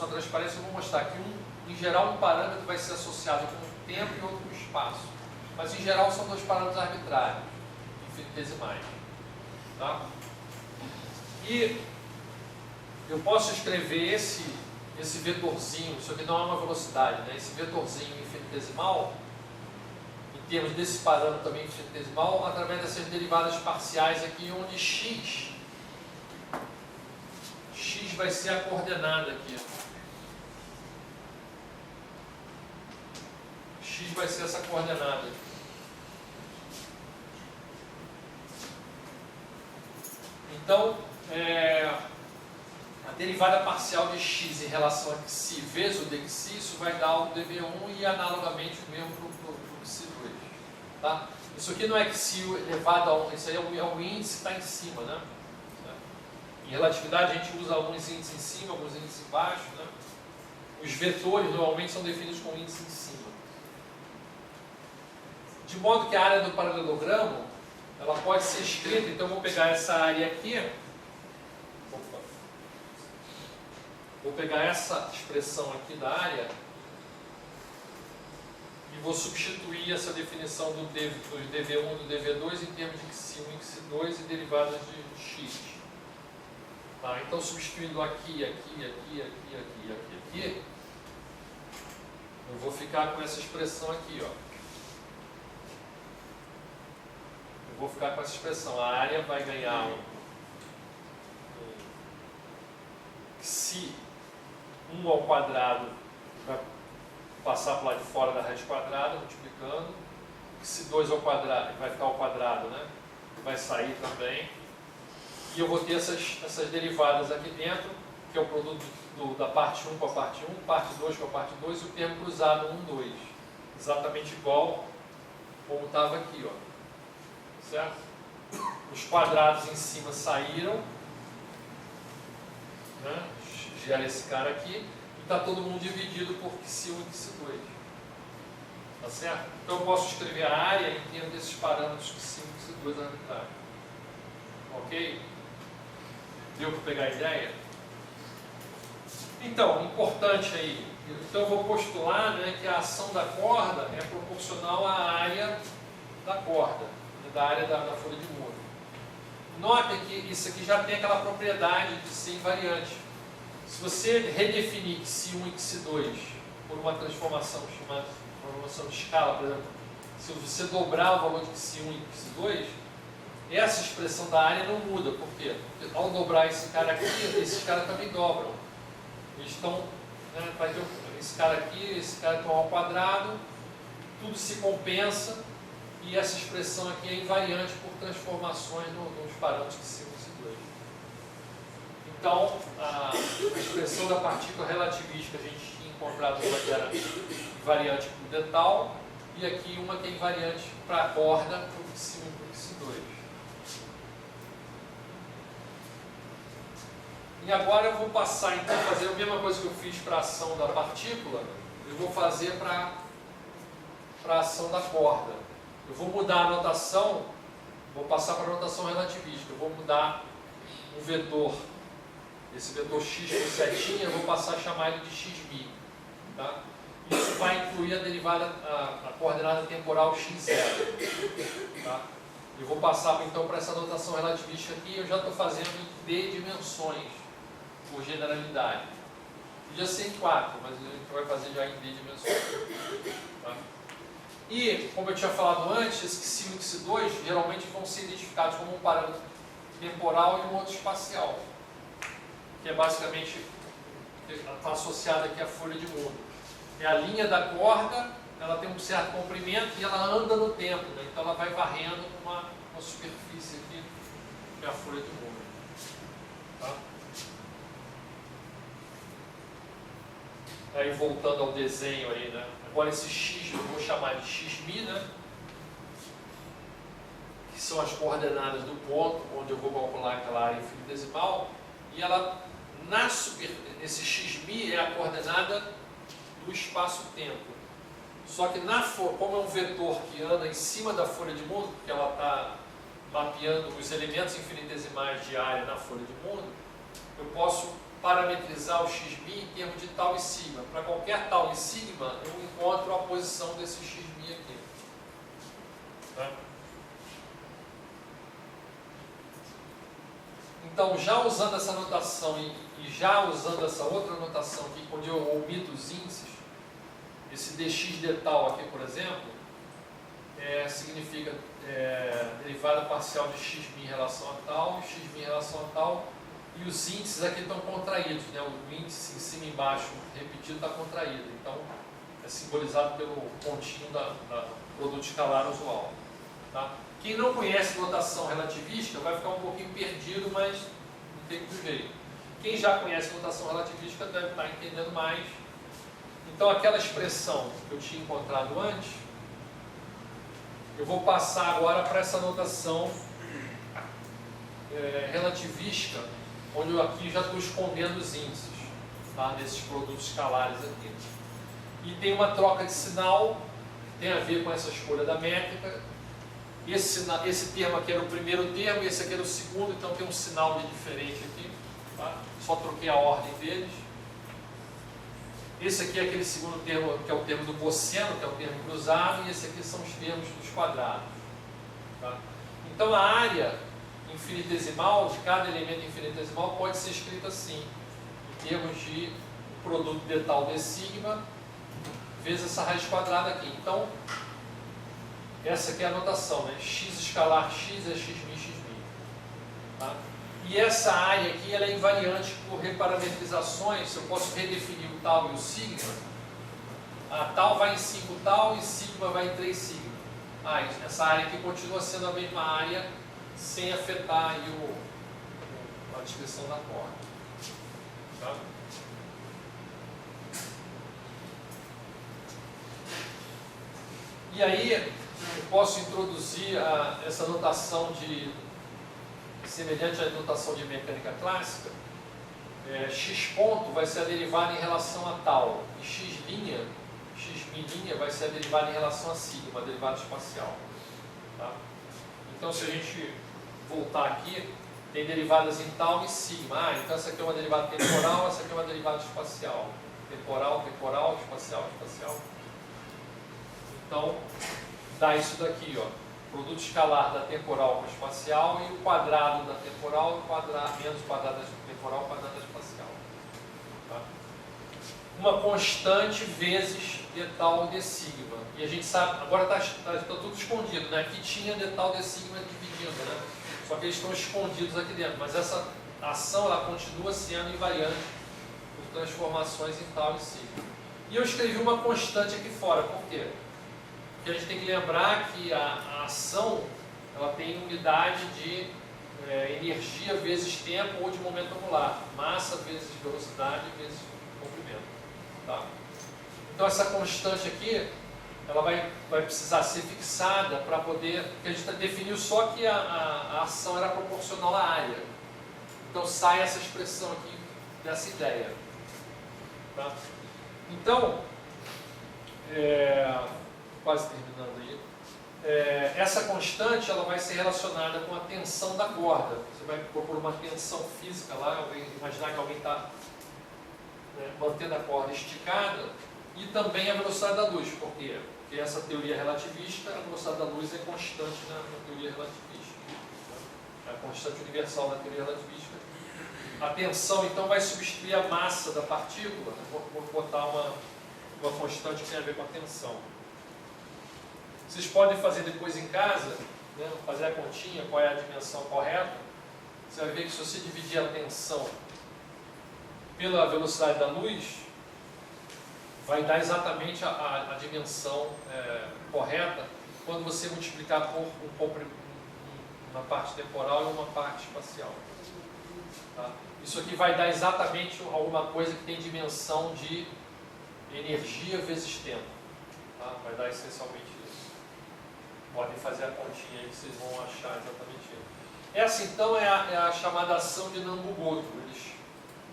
a transparência, eu vou mostrar que em geral um parâmetro vai ser associado com o tempo e outro com o espaço. Mas em geral são dois parâmetros arbitrários, infinitesimais. Tá? E eu posso escrever esse vetorzinho, isso aqui não é uma velocidade, né? Esse vetorzinho infinitesimal, em termos desse parâmetro também infinitesimal, através dessas derivadas parciais aqui, onde x vai ser a coordenada aqui. X vai ser essa coordenada. Então, a derivada parcial de x em relação a xi vezes o dxi, isso vai dar o dv1 e analogamente o mesmo para o xi2. Tá? Isso aqui não é xi elevado a 1, isso aí é o índice que está em cima. Né? Em relatividade a gente usa alguns índices em cima, alguns índices embaixo. Né? Os vetores normalmente são definidos com índice em cima. De modo que a área do paralelogramo ela pode ser escrita, então eu vou pegar essa área aqui, vou pegar essa expressão aqui da área e vou substituir essa definição do dv1 e do dv2 em termos de xi1 e xi2 e derivadas de x. Tá? Então substituindo aqui, eu vou ficar com essa expressão aqui, ó. Vou ficar com essa expressão, a área vai ganhar um xi 1 ao quadrado, vai passar para o lado de fora da raiz quadrada, multiplicando, xi 2 ao quadrado, vai ficar ao quadrado, né? Vai sair também, e eu vou ter essas derivadas aqui dentro, que é o produto da parte 1 com a parte 1, parte 2 com a parte 2, e o termo cruzado 1, 2, exatamente igual como estava aqui, ó. Certo? Os quadrados em cima saíram, né? Gera esse cara aqui, e está todo mundo dividido por xi1 e xi2. Tá certo? Então eu posso escrever a área em termos desses parâmetros xi1 e xi2 arbitrários. Ok? Deu para pegar a ideia? Então, importante aí, então eu vou postular, né, que a ação da corda é proporcional à área da corda, da área da folha de muro. Notem que isso aqui já tem aquela propriedade de ser invariante. Se você redefinir xi1 e xi2 por uma transformação chamada transformação de escala, por exemplo, se você dobrar o valor de xi1 e xi2, essa expressão da área não muda. Por quê? Porque ao dobrar esse cara aqui, esses caras também dobram. Eles estão, né, vai ter esse cara aqui, esse cara estão ao quadrado, tudo se compensa. E essa expressão aqui é invariante por transformações nos parâmetros de xi1 e xi2. Então, a expressão da partícula relativística a gente tinha encontrado uma que era invariante para o detal, e aqui uma que é invariante para a corda, para o xi1 e para o xi2. E agora eu vou passar, então, a fazer a mesma coisa que eu fiz para a ação da partícula, eu vou fazer para a ação da corda. Eu vou mudar a notação, vou passar para a notação relativística. Eu vou mudar o vetor, esse vetor x com setinha, eu vou passar a chamar ele de xmi. Tá? Isso vai incluir a derivada, a coordenada temporal x0. Tá? Eu vou passar então para essa notação relativística aqui, eu já estou fazendo em d dimensões, por generalidade. Podia ser em 4, mas a gente vai fazer já em d dimensões. Tá? E, como eu tinha falado antes, esse xi1 e xi2 geralmente vão ser identificados como um parâmetro temporal e um outro espacial, que é basicamente, está associado aqui à folha de muro. É a linha da corda, ela tem um certo comprimento e ela anda no tempo, né? Então ela vai varrendo uma superfície aqui, que é a folha de muro. Tá? Aí voltando ao desenho aí, né? Agora esse x eu vou chamar de xmi, né? Que são as coordenadas do ponto onde eu vou calcular aquela área infinitesimal, e ela esse xmi é a coordenada do espaço-tempo. Só que como é um vetor que anda em cima da folha de mundo, porque ela está mapeando os elementos infinitesimais de área na folha de mundo, eu posso parametrizar o x em termos de tau e sigma. Para qualquer tau e sigma, eu encontro a posição desse x aqui. Tá? Então, já usando essa notação e já usando essa outra notação aqui, onde eu omito os índices, esse dx de tal aqui, por exemplo, significa derivada parcial de x em relação a tal, x em relação a tal, e os índices aqui estão contraídos, né? O índice em cima e embaixo repetido está contraído, então é simbolizado pelo pontinho da produto escalar usual. Tá? Quem não conhece notação relativística vai ficar um pouquinho perdido, mas não tem muito jeito. Quem já conhece notação relativística deve estar entendendo mais. Então, aquela expressão que eu tinha encontrado antes, eu vou passar agora para essa notação relativística, onde eu aqui já estou escondendo os índices, tá? Desses produtos escalares aqui. E tem uma troca de sinal, tem a ver com essa escolha da métrica. Esse termo aqui era o primeiro termo, esse aqui era o segundo, então tem um sinal de diferente aqui. Tá? Só troquei a ordem deles. Esse aqui é aquele segundo termo, que é o termo do cosseno, que é o termo cruzado, e esse aqui são os termos dos quadrados. Tá? Então a área infinitesimal de cada elemento infinitesimal pode ser escrita assim, em termos de produto de tal de sigma vezes essa raiz quadrada aqui. Então, essa aqui é a notação, né? X escalar x é x min, x min. Tá? E essa área aqui ela é invariante por reparametrizações. Eu posso redefinir o tal e o sigma. A tal vai em 5 tal e sigma vai em 3 sigma. Essa área aqui continua sendo a mesma área sem afetar aí a descrição da corda. Tá? E aí eu posso introduzir essa notação semelhante à notação de mecânica clássica. X ponto vai ser a derivada em relação a tal, e x min vai ser a derivada em relação a sigma, a derivada espacial. Tá? Então, se a gente voltar aqui, tem derivadas em tal e sigma. Então essa aqui é uma derivada temporal, essa aqui é uma derivada espacial. Temporal, temporal, espacial, espacial. Então, dá isso daqui, ó. Produto escalar da temporal com a espacial e o quadrado da temporal menos o quadrado da temporal, o quadrado da espacial. Tá? Uma constante vezes de tal de sigma. E a gente sabe, agora está tudo escondido, né? Aqui tinha de tal de sigma dividindo, né? Só que eles estão escondidos aqui dentro. Mas essa ação ela continua sendo invariante por transformações em tal e sigma. E eu escrevi uma constante aqui fora. Por quê? Porque a gente tem que lembrar que a ação ela tem unidade de energia vezes tempo ou de momento angular. Massa vezes velocidade vezes comprimento. Tá? Então essa constante aqui ela vai precisar ser fixada para poder... Porque a gente definiu só que a ação era proporcional à área. Então sai essa expressão aqui dessa ideia. Tá? Então, quase terminando aí, essa constante ela vai ser relacionada com a tensão da corda. Você vai propor uma tensão física lá, imaginar que alguém está mantendo a corda esticada, e também a velocidade da luz. Por quê? Porque essa teoria relativista, a velocidade da luz é constante na teoria relativista. É a constante universal da teoria relativista. A tensão, então, vai substituir a massa da partícula. Vou botar uma constante que tem a ver com a tensão. Vocês podem fazer depois em casa, né, fazer a continha, qual é a dimensão correta. Você vai ver que se você dividir a tensão pela velocidade da luz, vai dar exatamente a dimensão correta quando você multiplicar por uma parte temporal e uma parte espacial. Tá? Isso aqui vai dar exatamente alguma coisa que tem dimensão de energia vezes tempo. Tá? Vai dar essencialmente isso. Podem fazer a continha aí que vocês vão achar exatamente isso. Essa então é a chamada ação de Nambu-Goto. Eles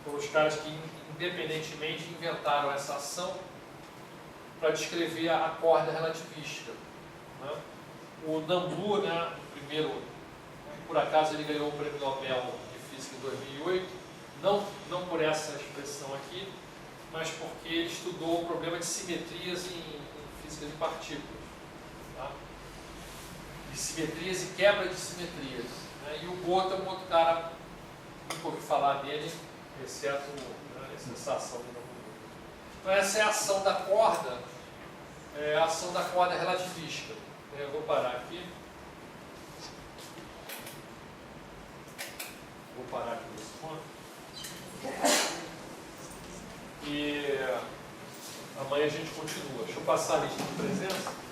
foram os caras que independentemente inventaram essa ação para descrever a corda relativística. Né? O Nambu, né, o primeiro, por acaso ele ganhou o Prêmio Nobel de Física em 2008, não por essa expressão aqui, mas porque ele estudou o problema de simetrias em física de partículas. Tá? De simetrias e quebra de simetrias. Né? E o Gota é um outro cara, nunca ouvi falar dele, exceto essa ação de novo. Então essa é a ação da corda, a ação da corda relativística. Eu vou parar aqui. Vou parar aqui nesse ponto. E amanhã a gente continua. Deixa eu passar a lista de presença.